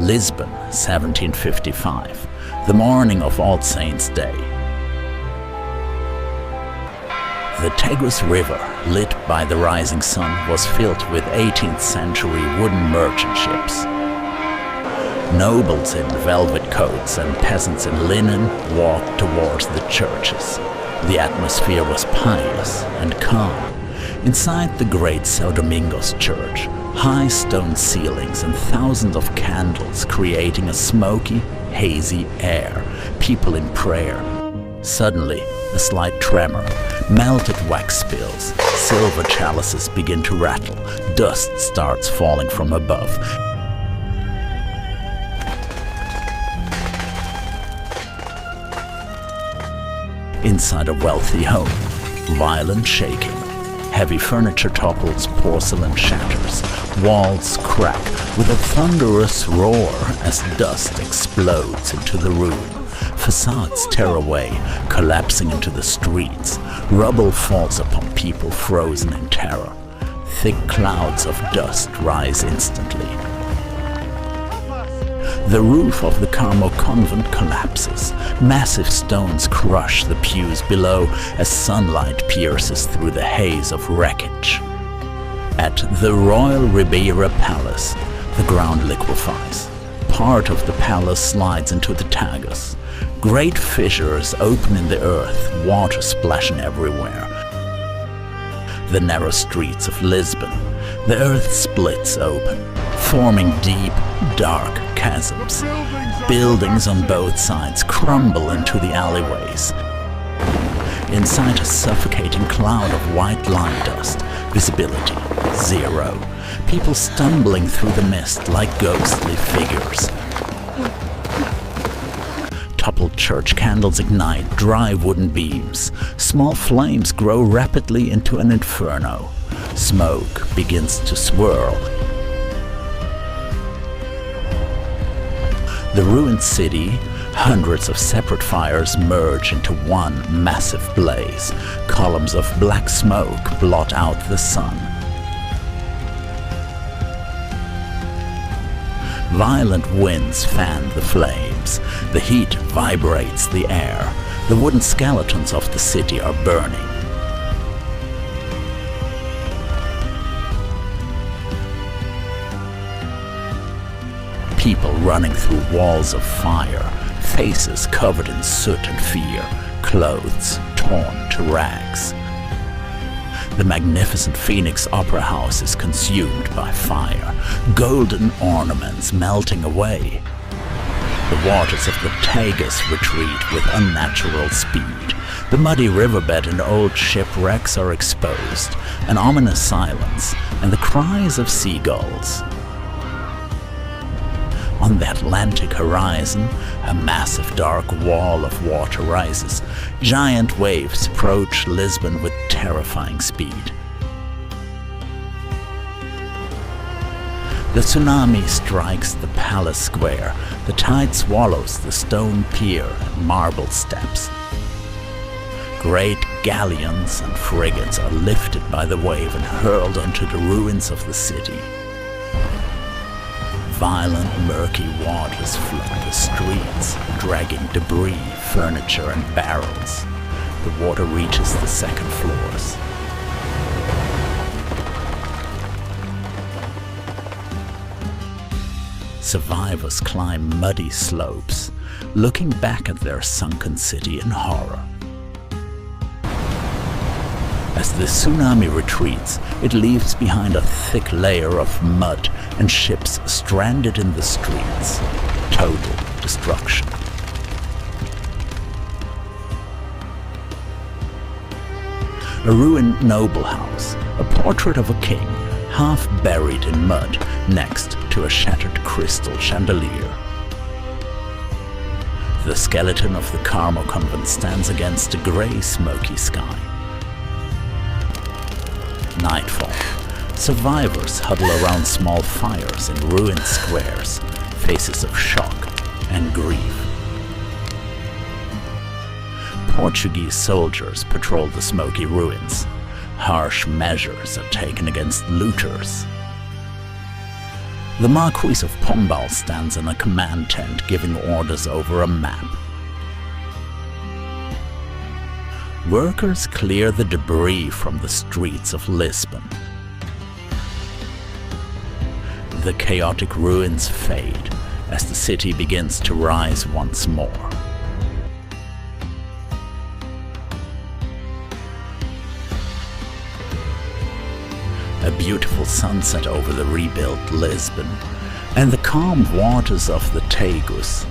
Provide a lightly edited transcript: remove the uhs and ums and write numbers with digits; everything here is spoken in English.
Lisbon, 1755, the morning of All Saints' Day. The Tagus River, lit by the rising sun, was filled with 18th century wooden merchant ships. Nobles in velvet coats and peasants in linen walked towards the churches. The atmosphere was pious and calm. Inside the great São Domingos church, high stone ceilings and thousands of candles creating a smoky, hazy air, people in prayer. Suddenly, a slight tremor, melted wax spills, silver chalices begin to rattle, dust starts falling from above. Inside a wealthy home, violent shaking. Heavy furniture topples, porcelain shatters, walls crack with a thunderous roar as dust explodes into the room. Facades tear away, collapsing into the streets. Rubble falls upon people frozen in terror. Thick clouds of dust rise instantly. The roof of the Carmel convent collapses. Massive stones crush the pews below as sunlight pierces through the haze of wreckage. At the Royal Ribeira Palace, the ground liquefies. Part of the palace slides into the Tagus. Great fissures open in the earth, water splashing everywhere. The narrow streets of Lisbon, the earth splits open, forming deep, dark chasms. Buildings on both sides crumble into the alleyways. Inside a suffocating cloud of white lime dust, visibility zero. People stumbling through the mist like ghostly figures. Toppled church candles ignite dry wooden beams. Small flames grow rapidly into an inferno. Smoke begins to swirl. The ruined city, hundreds of separate fires merge into one massive blaze. Columns of black smoke blot out the sun. Violent winds fan the flames. The heat vibrates the air. The wooden skeletons of the city are burning. People running through walls of fire, faces covered in soot and fear, clothes torn to rags. The magnificent Phoenix Opera House is consumed by fire, golden ornaments melting away. The waters of the Tagus retreat with unnatural speed. The muddy riverbed and old shipwrecks are exposed, an ominous silence, and the cries of seagulls. On the Atlantic horizon, a massive dark wall of water rises. Giant waves approach Lisbon with terrifying speed. The tsunami strikes the palace square. The tide swallows the stone pier and marble steps. Great galleons and frigates are lifted by the wave and hurled onto the ruins of the city. Violent, murky waters flood the streets, dragging debris, furniture, and barrels. The water reaches the second floors. Survivors climb muddy slopes, looking back at their sunken city in horror. As the tsunami retreats, it leaves behind a thick layer of mud and ships stranded in the streets. Total destruction. A ruined noble house, a portrait of a king, half buried in mud, next to a shattered crystal chandelier. The skeleton of the Carmel convent stands against a grey, smoky sky. Nightfall. Survivors huddle around small fires in ruined squares, faces of shock and grief. Portuguese soldiers patrol the smoky ruins. Harsh measures are taken against looters. The Marquis of Pombal stands in a command tent giving orders over a map. Workers clear the debris from the streets of Lisbon. The chaotic ruins fade as the city begins to rise once more. A beautiful sunset over the rebuilt Lisbon, and the calm waters of the Tagus